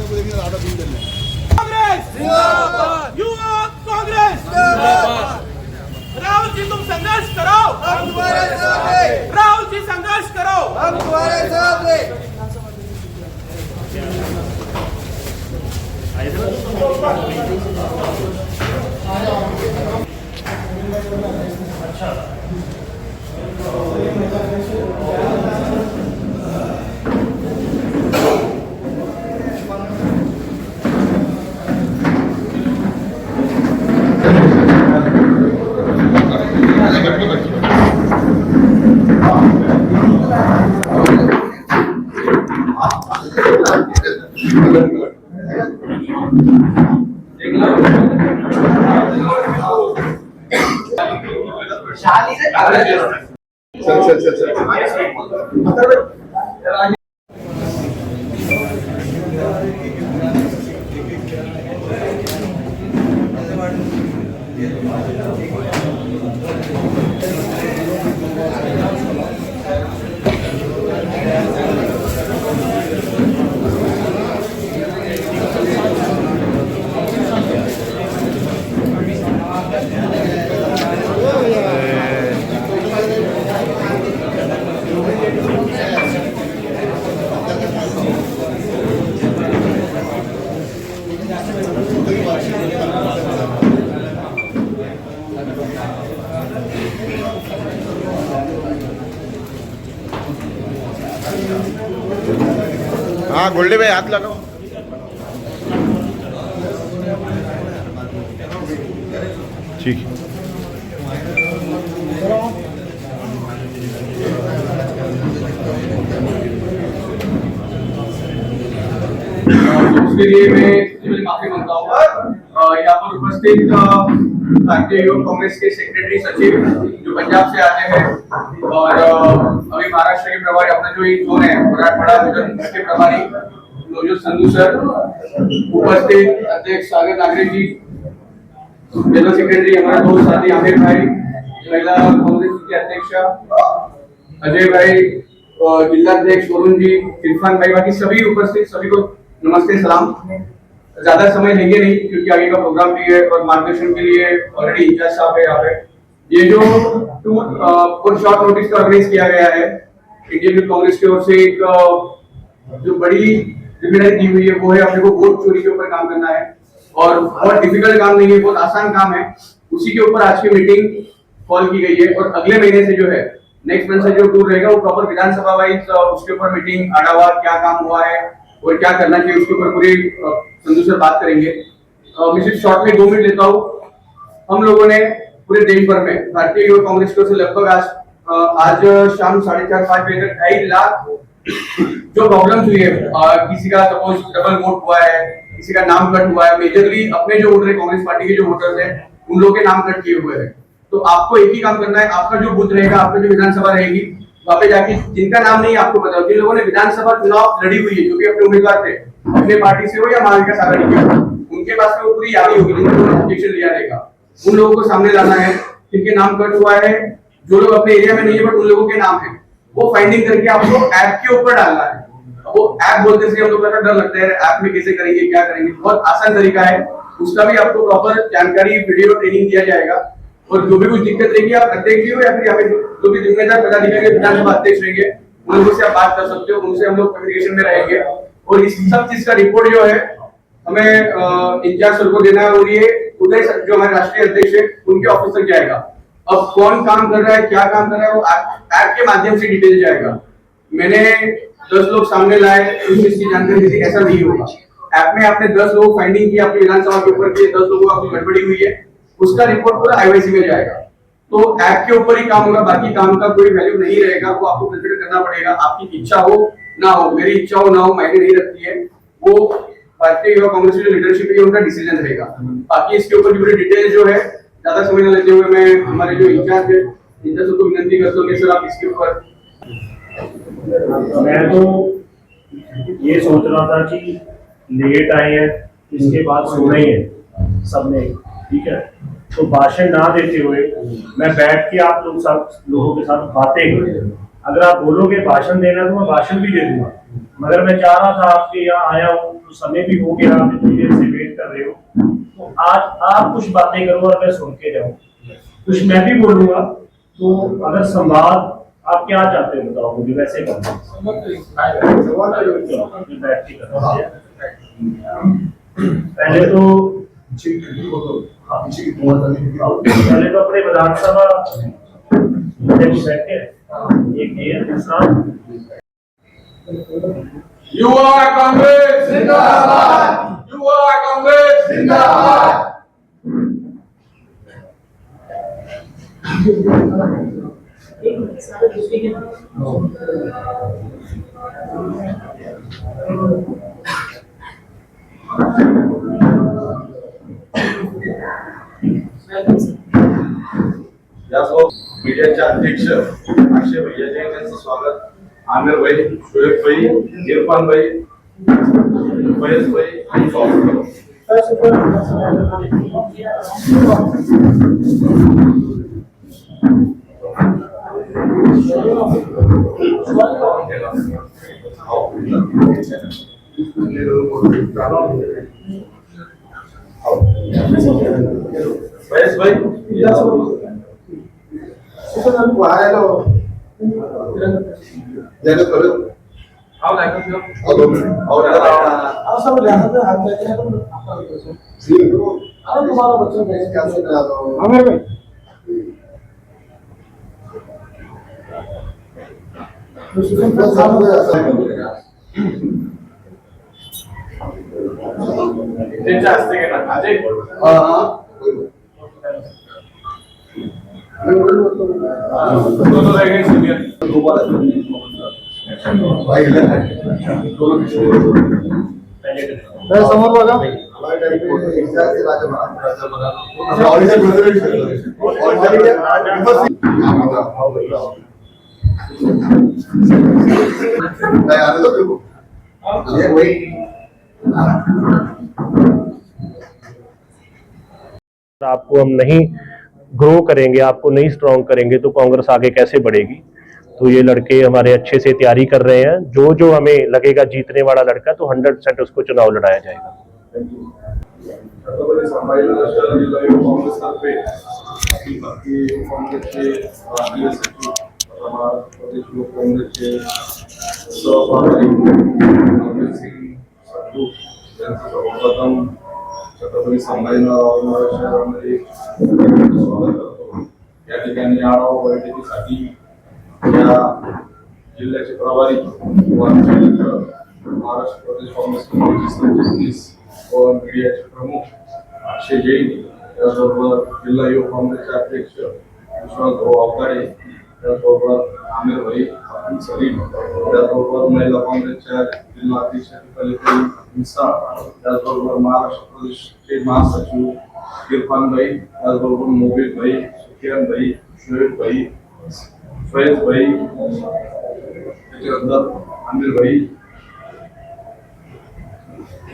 कांग्रेस जिंदाबाद, युवा कांग्रेस जिंदाबाद। राहुल जी तुम संघर्ष करो, हम तुम्हारे साथ हैं। राहुल जी संघर्ष करो, हम तुम्हारे साथ हैं। हाँ गोल्डी भाई हाथ लगाओ। ठीक है। उसके लिए मैं माफी मांगता हूँ। यहाँ पर उपस्थित भारतीय युवक कांग्रेस के सेक्रेटरी सचिव जो पंजाब से आते हैं और अभी महाराष्ट्र के प्रभारी अपना जो एक जोन है मराठवाड़ा के प्रभारी जो संधू सर, उपस्थित अध्यक्ष सागर नागरे जी, जनरल सेक्रेटरी हमारे दोस्त साथी आमिर भाई, महिला कांग्रेस के अध्यक्ष अजय भाई, जिलाध्यक्ष वरुण जी, इरफान भाई, बाकी सभी उपस्थित सभी को नमस्ते सलाम। ज्यादा समय लेंगे नहीं क्योंकि आगे का प्रोग्राम भी है और मार्गदर्शन के लिए ऑलरेडी इंचार्ज साहब है यहाँ पे। ये जो टूर शॉर्ट नोटिस का ऑर्गेनाइज किया गया है इंडियन यूथ कांग्रेस की ओर से, एक जो बड़ी जिम्मेदारी दी हुई है वो है अपने को वोट चोरी के ऊपर काम करना है और बहुत डिफिकल्ट काम नहीं है, बहुत आसान काम है। उसी के ऊपर आज की मीटिंग कॉल की गई है और अगले महीने से जो है नेक्स्ट मंथ से जो टूर रहेगा वो प्रॉपर विधानसभा वाइज उसके ऊपर मीटिंग आड़ावा क्या काम हुआ है और क्या करना चाहिए उसके ऊपर पूरी संधू सर बात करेंगे। मैं सिर्फ शॉर्ट में 2 मिनट लेता हूँ। हम लोगों ने पूरे देश भर में भारतीय युवा कांग्रेस की ओर से लगभग आज शाम 4:30-5 बजे तक 2.5 लाख जो प्रॉब्लम्स हुई है, किसी का सपोज डबल वोट हुआ है, किसी का नाम कट हुआ है, मेजरली अपने जो वोटर है कांग्रेस पार्टी के जो वोटर्स हैं उन लोगों के नाम कट किए हुए हैं। तो आपको एक ही काम करना है, आपका जो बूथ रहेगा, आपका जो विधानसभा रहेगी, वहां पे जाके जिनका नाम नहीं आपको पता हो, जिन लोगों ने विधानसभा चुनाव लड़ी हुई है, जो भी अपने उम्मीदवार थे, अपने पार्टी से हो या महाविकास आघाड़ी के, उनके पास में वो पूरी यादी होगी जिन्होंने ऑब्जेक्शन लिया रहेगा, उन लोगों को सामने लाना है जिनके नाम कट हुआ है, जो लोग अपने एरिया में नहीं है बट उन लोगों के नाम है, वो फाइंडिंग करके आपको ऐप के ऊपर डालना है। वो ऐप बोलते से हम लोग का डर लगता है ऐप में कैसे करेंगे क्या करेंगे, बहुत आसान तरीका है, उसका भी आपको प्रॉपर जानकारी वीडियो ट्रेनिंग दिया जाएगा और जो भी कुछ दिक्कत रहेगी आप अध्यक्ष हो या फिर यहाँ पे जो भी जिम्मेदार पदाधिकारी विधानसभा अध्यक्ष रहेंगे उन लोगों से आप बात कर सकते हो, उनसे हम लोग कम्युनिकेशन में रहेंगे और इस सब चीज का रिपोर्ट जो है हमें इंचार्ज सर को देना है और ये उदय सर जो हमारे राष्ट्रीय अध्यक्ष है उनके ऑफिस तक जाएगा। अब कौन काम कर रहा है क्या काम कर रहा है वो ऐप के माध्यम से डिटेल जाएगा। मैंने 10 लोग सामने लाए तो इसकी जानकारी दी, ऐसा नहीं होगा। ऐप में आपने 10 लोग फाइंडिंग की आपके विधानसभा के ऊपर के 10 लोगों को गड़बड़ी हुई है, उसका रिपोर्ट पूरा आईवाईसी में जाएगा। तो ऐप के ऊपर ही काम होगा, बाकी काम का कोई वैल्यू नहीं रहेगा, वो आपको कंसीडर करना पड़ेगा। आपकी इच्छा हो ना हो, मेरी इच्छा हो ना हो मायने नहीं रखती है, वो भारतीय युवा कांग्रेस की जो लीडरशिप है उनका डिसीजन रहेगा। बाकी इसके ऊपर पूरी डिटेल जो है ज्यादा समय न लेते हुए मैं हमारे जो इंचार्ज है इंचार्ज को विनती करता हूँ कि सर आप इसके ऊपर। मैं तो ये सोच रहा था कि लेट आए हैं, इसके बाद सोना ही है सबने, ठीक है, तो भाषण ना देते हुए मैं बैठ के आप लोगों के साथ बातें करूँ। अगर आप बोलोगे भाषण देना तो मैं भाषण भी दे दूंगा, मगर मैं चाह रहा था आपके यहाँ आया हूँ तो समय भी हो गया, आप इतनी देर से वेट कर रहे हो, तो आज आप कुछ बातें करो और मैं सुन के जाऊँ, कुछ मैं भी बोलूंगा। तो अगर संवाद आप क्या चाहते हो बताओ मुझे, वैसे पहले तो अपने विधानसभा अध्यक्ष बैठे एक ये दूसरा युवा कांग्रेस जिंदाबाद, युवा कांग्रेस जिंदाबाद। मीडियाचे अध्यक्ष अक्षय भैया यांचं स्वागत, आमिर भाई, शोएब भाई, इरफान भाई, फैज भाई आणि फैज भाई समोर बघा आपको हम नहीं ग्रो करेंगे, आपको नहीं स्ट्रॉन्ग करेंगे तो कांग्रेस आगे कैसे बढ़ेगी। तो ये लड़के हमारे अच्छे से तैयारी कर रहे हैं, जो जो हमें लगेगा जीतने वाला लड़का तो 100% उसको चुनाव लड़ाया जाएगा। छत्रपती संभाजीनगर शहरामध्ये या ठिकाणी आढावा बैठकीसाठी या जिल्ह्याचे प्रभारी महाराष्ट्र प्रदेश काँग्रेस कमिटीचे सरचिटणीस व मीडियाचे प्रमुख अक्षय जैन, त्याचबरोबर जिल्हा युवक काँग्रेसचे अध्यक्ष विश्वासभाऊ अवकारे, त्याचबरोबर आमिर भाई, अब्दुल सलीम, त्याचबरोबर महिला काँग्रेसच्या जिल्हा अध्यक्ष मिसाळ, त्याचबरोबर महाराष्ट्र प्रदेशचे महासचिव इरफान भाई, त्याचबरोबर मोबिल भाई, सुफियान भाई, शोएब भाई, फैज भाई, त्याच्यानंतर आमिर भाई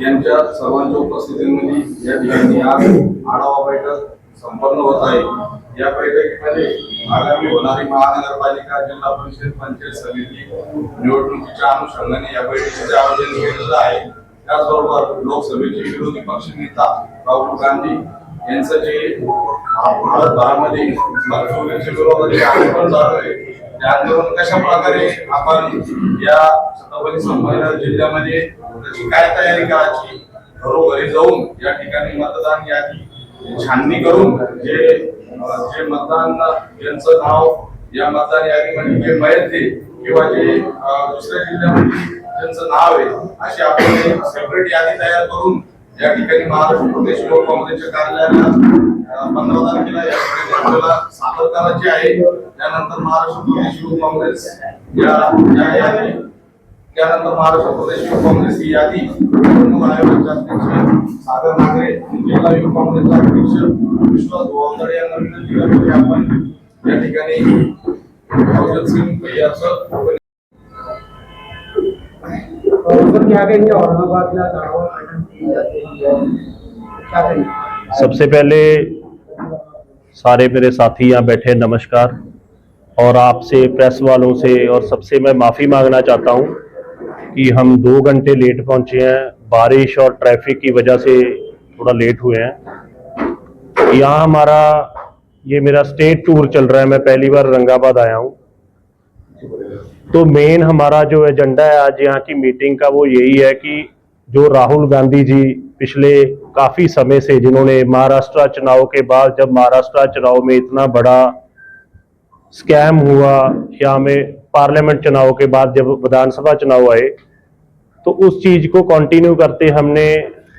यांच्या सर्वांच्या उपस्थितीमध्ये या ठिकाणी आज आढावा बैठक संपन्न होत आहे। या बैठकीमध्ये आगामी होणारी महानगरपालिका, जिल्हा परिषद, पंचायत समिती निवडणुकीच्या अनुषंगाने या बैठकीचे आयोजन केलेलं आहे। त्याचबरोबर लोकसभेचे विरोधी पक्षनेता राहुल गांधी यांचं जे भारतभरामध्ये मराठवाड्याच्या विरोधात आंदोलन चालू आहे, त्या आंदोलन कशा प्रकारे आपण या छत्रपती संभाजीनगर जिल्ह्यामध्ये त्याची काय तयारी करायची, घरोघरी जाऊन या ठिकाणी मतदान यादी छाननी करून जे मतदान ज्यांचं नाव या मतदान यादीमध्ये जे मिळते किंवा जे दुसऱ्या जिल्ह्यामध्ये ज्यांचं नाव आहे अशी आपण सेपरेट यादी तयार करून या ठिकाणी महाराष्ट्र प्रदेश युवक काँग्रेसच्या कार्यालयाला 15 तारखेला या ठिकाणी आपल्याला सादर करायची आहे। त्यानंतर महाराष्ट्र प्रदेश युवक काँग्रेस त्यानंतर महाराष्ट्र प्रदेश युवक काँग्रेस ही यादी निवडणूक आयोगाचे अध्यक्ष सागर नागरे, जिल्हा युवक काँग्रेसचे अध्यक्ष विश्वास गोवंदळे यांना विनंती करतो की आपण या ठिकाणी अवजत सिंग भैयाचं सबसे पहले सारे मेरे साथी यहाँ बैठे नमस्कार, और आपसे प्रेस वालों से और सबसे मैं माफ़ी मांगना चाहता हूँ कि हम 2 घंटे लेट पहुंचे हैं, बारिश और ट्रैफिक की वजह से थोड़ा लेट हुए हैं। यहाँ हमारा ये मेरा स्टेट टूर चल रहा है, मैं पहली बार औरंगाबाद आया हूँ। तो मेन हमारा जो एजेंडा है आज यहाँ की मीटिंग का वो यही है कि जो राहुल गांधी जी पिछले काफी समय से, जिन्होंने महाराष्ट्र चुनाव के बाद, जब महाराष्ट्र चुनाव में इतना बड़ा स्कैम हुआ, यहाँ में पार्लियामेंट चुनाव के बाद जब विधानसभा चुनाव आए, तो उस चीज को कंटिन्यू करते हमने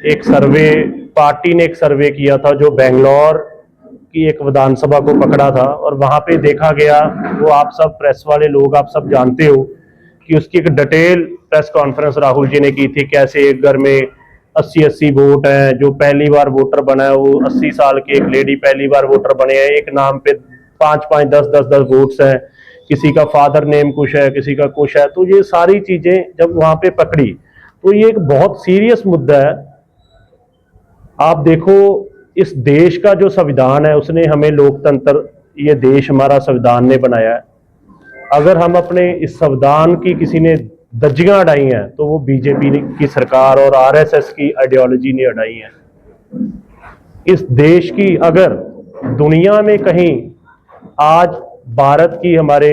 एक सर्वे, पार्टी ने एक सर्वे किया था जो बेंगलोर की एक विधानसभा को पकड़ा था, और वहां पे देखा गया, वो आप सब प्रेस वाले लोग आप सब जानते हो कि उसकी एक detail press conference Rahul ji ने की थी, कैसे एक घर में 80-80 वोट हैं, जो पहली बार वोटर बना है वो 80 साल की एक लेडी पहली बार वोटर बने हैं, एक नाम पे 5-5, 10-10 वोट्स हैं, किसी का फादर नेम कुछ है, किसी का कुछ है। तो ये सारी चीजें जब वहां पे पकड़ी तो ये एक बहुत सीरियस मुद्दा है। आप देखो, इस देश का जो संविधान है उसने हमें लोकतंत्र, ये देश हमारा संविधान ने बनाया है। अगर हम अपने इस संविधान की किसी ने धज्जियां उड़ाई हैं तो वो बीजेपी की सरकार और आरएसएस की आइडियोलॉजी ने उड़ाई है। इस देश की अगर दुनिया में कहीं आज भारत की, हमारे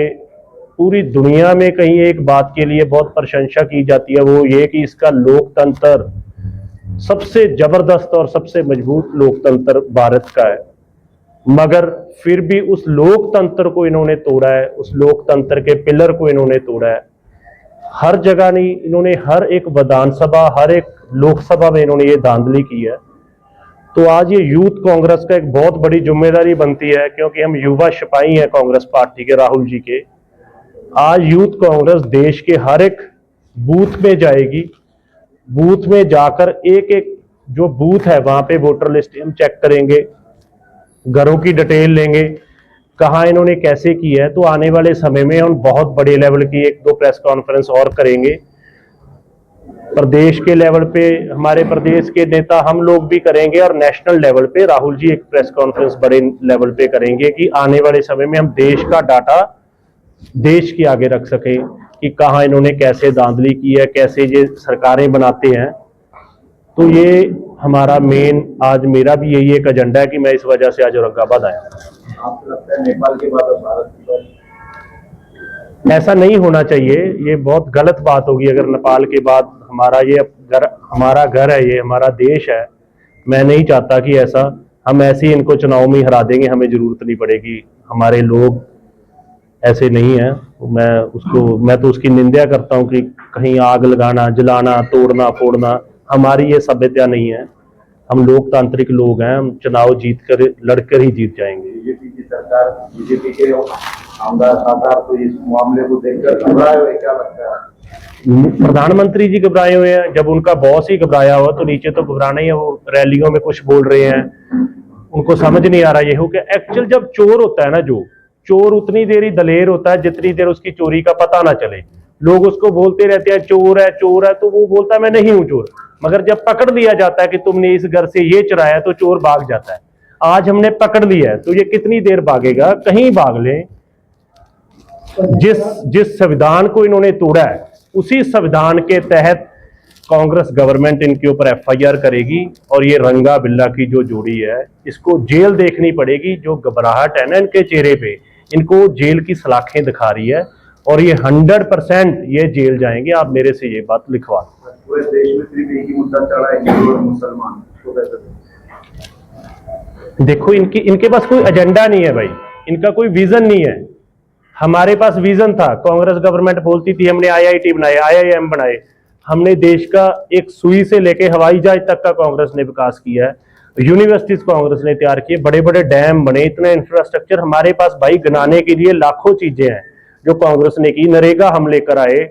पूरी दुनिया में कहीं एक बात के लिए बहुत प्रशंसा की जाती है, वो ये कि इसका लोकतंत्र सबसे जबरदस्त और सबसे मजबूत लोकतंत्र भारत का है। मगर फिर भी उस लोकतंत्र को इन्होंने तोड़ा है, उस लोकतंत्र के पिलर को इन्होंने तोड़ा है। हर जगह नहीं, इन्होंने हर एक विधानसभा, हर एक लोकसभा में इन्होंने ये धांधली की है। तो आज ये यूथ कांग्रेस का एक बहुत बड़ी जिम्मेदारी बनती है, क्योंकि हम युवा सिपाही हैं कांग्रेस पार्टी के, राहुल जी के। आज यूथ कांग्रेस देश के हर एक बूथ में जाएगी, बूथ में जाकर एक एक जो बूथ है वहां पे वोटर लिस्ट हम चेक करेंगे, घरों की डिटेल लेंगे, कहाँ इन्होंने कैसे की है। तो आने वाले समय में हम बहुत बड़े लेवल की 1-2 प्रेस कॉन्फ्रेंस और करेंगे। प्रदेश के लेवल पे हमारे प्रदेश के नेता हम लोग भी करेंगे, और नेशनल लेवल पे राहुल जी एक प्रेस कॉन्फ्रेंस बड़े लेवल पे करेंगे कि आने वाले समय में हम देश का डाटा देश के आगे रख सकें कि कहाँ इन्होंने कैसे धांधली की है, कैसे ये सरकारें बनाते हैं। तो ये हमारा मेन, आज मेरा भी यही एक एजेंडा है कि मैं इस वजह से आज औरंगाबाद आया। आपको लगता है नेपाल के बाद अब भारत की बारी? ऐसा नहीं होना चाहिए, ये बहुत गलत बात होगी अगर नेपाल के बाद हमारा ये घर, हमारा घर है, ये हमारा देश है। मैं नहीं चाहता कि ऐसा, हम ऐसे ही इनको चुनाव में हरा देंगे, हमें जरूरत नहीं पड़ेगी। हमारे लोग ऐसे नहीं है। मैं तो उसकी निंदा करता हूँ कि कहीं आग लगाना, जलाना, तोड़ना फोड़ना, हमारी ये सभ्यता नहीं है। हम लोकतांत्रिक लोग हैं, हम चुनाव जीत कर, लड़कर ही जीत जाएंगे। बीजेपी की सरकार, बीजेपी के आमदार साधार तो इस मामले को देखकर घबराए हुए, क्या लगता है? प्रधानमंत्री जी घबराए हुए हैं। जब उनका बॉस ही घबराया हुआ तो नीचे तो घबराना ही है। वो रैलियों में कुछ बोल रहे हैं, उनको समझ नहीं आ रहा ये हो कि एक्चुअल जब चोर होता है ना, जो चोर उतनी देर ही दलेर होता है जितनी देर उसकी चोरी का पता ना चले। लोग उसको बोलते रहते हैं चोर है चोर है, तो वो बोलता है मैं नहीं हूं चोर। मगर जब पकड़ लिया जाता है कि तुमने इस घर से ये चुराया, तो चोर भाग जाता है। आज हमने पकड़ लिया है तो ये कितनी देर भागेगा? कहीं भाग ले। जिस संविधान को इन्होंने तोड़ा है उसी संविधान के तहत कांग्रेस गवर्नमेंट इनके ऊपर एफआईआर करेगी, और ये रंगा बिल्ला की जो जोड़ी है इसको जेल देखनी पड़ेगी। जो घबराहट है ना इनके चेहरे पे, इनको जेल की सलाखें दिखा रही है, और ये 100% ये जेल जाएंगे। आप मेरे से ये बात लिखवा। पूरे देश में सिर्फ एक ही मुद्दा चढ़ा है, हिंदू और मुसलमान। देखो, इनके पास कोई एजेंडा नहीं है भाई, इनका कोई विजन नहीं है। हमारे पास विजन था। कांग्रेस गवर्नमेंट बोलती थी हमने आईआईटी बनाए, आईआईएम बनाए, हमने देश का एक सुई से लेके हवाई जहाज तक का कांग्रेस ने विकास किया है। यूनिवर्सिटीज कांग्रेस ने तैयार किए, बड़े बड़े डैम बने, इतना इंफ्रास्ट्रक्चर हमारे पास भाई गिनाने के लिए लाखों चीजें हैं जो कांग्रेस ने की। नरेगा हम लेकर आए,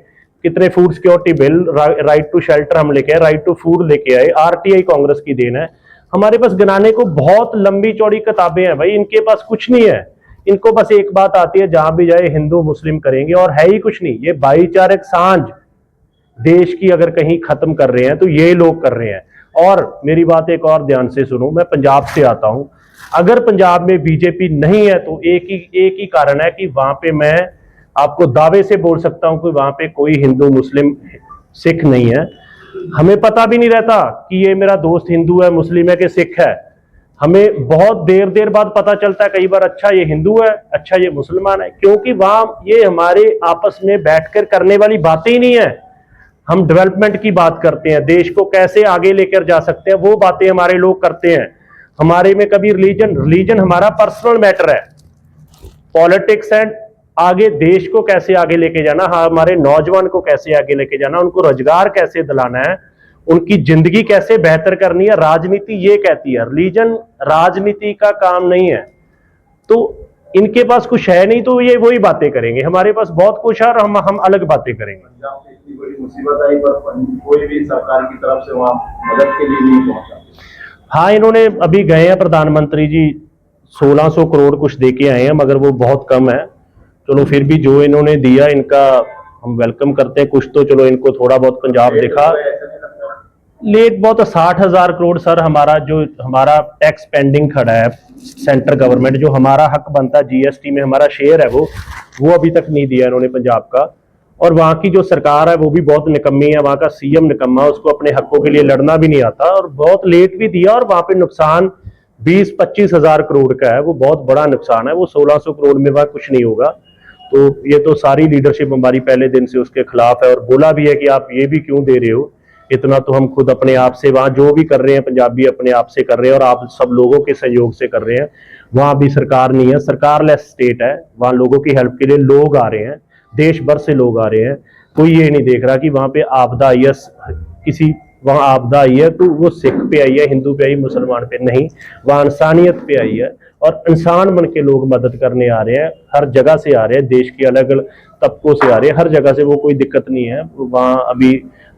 कितने food security bill, right to shelter हम लेके आए, राइट टू फूड लेके आए, आरटीआई कांग्रेस की देन है। हमारे पास गिनाने को बहुत लंबी चौड़ी किताबें हैं भाई, इनके पास कुछ नहीं है। इनको बस एक बात आती है, जहां भी जाए हिंदू मुस्लिम करेंगे, और है ही कुछ नहीं। ये भाईचारक सांझ देश की अगर कहीं खत्म कर रहे हैं तो ये लोग कर रहे हैं। और मेरी बात एक और ध्यान से सुनो, मैं पंजाब से आता हूं। अगर पंजाब में बीजेपी नहीं है तो एक ही कारण है कि वहां पे मैं आपको दावे से बोल सकता हूं कि वहां पे कोई हिंदू मुस्लिम सिख नहीं है। हमें पता भी नहीं रहता कि ये मेरा दोस्त हिंदू है, मुस्लिम है कि सिख है। हमें बहुत देर बाद पता चलता है कई बार, अच्छा ये हिंदू है, अच्छा ये मुसलमान है, क्योंकि वहां ये हमारे आपस में बैठकर करने वाली बातें ही नहीं है। हम डेवलपमेंट की बात करते हैं, देश को कैसे आगे लेकर जा सकते हैं, वो बातें हमारे लोग करते हैं। हमारे में कभी रिलीजन हमारा पर्सनल मैटर है। पॉलिटिक्स एंड आगे देश को कैसे आगे लेके जाना, हमारे नौजवान को कैसे आगे लेके जाना, उनको रोजगार कैसे दिलाना है, उनकी जिंदगी कैसे बेहतर करनी है, राजनीति ये कहती है। रिलीजन राजनीति का काम नहीं है। तो इनके पास कुछ है नहीं तो ये वही बातें करेंगे, हमारे पास बहुत कुछ है और हम अलग बातें करेंगे। पंजाब में इतनी बड़ी मुसीबत आई पर कोई भी सरकार की तरफ से वहाँ मदद के लिए नहीं पहुंचा। हाँ, इन्होंने अभी गए हैं प्रधानमंत्री जी 1600 करोड़ कुछ दे के आए हैं, मगर वो बहुत कम है। चलो फिर भी जो इन्होंने दिया इनका हम वेलकम करते हैं। कुछ तो चलो इनको थोड़ा बहुत पंजाब देखा लेट बहुत 60,000 करोड़ सर हमारा टैक्स पेंडिंग खड़ा है। सेंट्रल गवर्नमेंट जो हमारा हक बनता है जीएसटी में हमारा शेयर है वो अभी तक नहीं दिया इन्होंने पंजाब का। और वहाँ की जो सरकार है वो भी बहुत निकम्मी है, वहाँ का सीएम निकम्मा, उसको अपने हकों के लिए लड़ना भी नहीं आता और बहुत लेट भी दिया। और वहाँ पे नुकसान 20-25 हजार करोड़ का है, वो बहुत बड़ा नुकसान है। वो 1600 करोड़ में वहाँ कुछ नहीं होगा। तो ये तो सारी लीडरशिप हमारी पहले दिन से उसके खिलाफ है और बोला भी है कि आप ये भी क्यों दे रहे हो, इतना तो हम खुद अपने आप से वहाँ जो भी कर रहे हैं पंजाबी अपने आप से कर रहे हैं और आप सब लोगों के सहयोग से कर रहे हैं। वहाँ भी सरकार नहीं है, सरकारलेस स्टेट है। वहाँ लोगों की हेल्प के लिए लोग आ रहे हैं, देश भर से लोग आ रहे हैं। कोई ये नहीं देख रहा कि वहाँ पे आपदा आई है, किसी वहाँ आपदा आई है तो वो सिख पे आई है, हिंदू पे आई, मुसलमान पे नहीं, वहाँ इंसानियत पे आई है और इंसान बन के लोग मदद करने आ रहे हैं। हर जगह से आ रहे हैं, देश के अलग अलग तबकों से आ रहे हैं, हर जगह से। वो कोई दिक्कत नहीं है। वहाँ अभी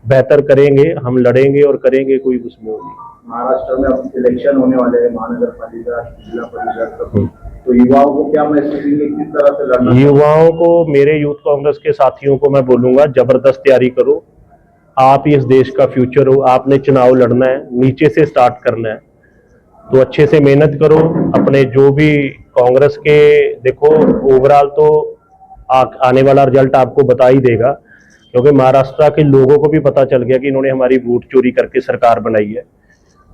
बेहतर करेंगे, हम लड़ेंगे और करेंगे, कोई उसमें नहीं। महाराष्ट्र में अब इलेक्शन होने वाले हैं, महानगर पालिका, जिला परिषद, तो युवाओं को क्या मैसेज देंगे, किस तरह से लड़ना? युवाओं को, मेरे यूथ कांग्रेस के साथियों को मैं बोलूंगा, जबरदस्त तैयारी करो। आप इस देश का फ्यूचर हो, आपने चुनाव लड़ना है, नीचे से स्टार्ट करना है, तो अच्छे से मेहनत करो। अपने जो भी कांग्रेस के देखो ओवरऑल तो आने वाला रिजल्ट आपको बता ही देगा, क्योंकि महाराष्ट्र के लोगों को भी पता चल गया कि इन्होंने हमारी वोट चोरी करके सरकार बनाई है।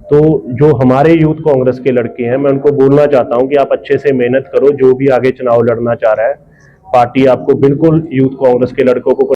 तो जो हमारे यूथ कांग्रेस के लड़के हैं, मैं उनको बोलना चाहता हूं कि आप अच्छे से मेहनत करो। जो भी आगे चुनाव लड़ना चाह रहा है, पार्टी आपको बिल्कुल यूथ कांग्रेस के लड़कों को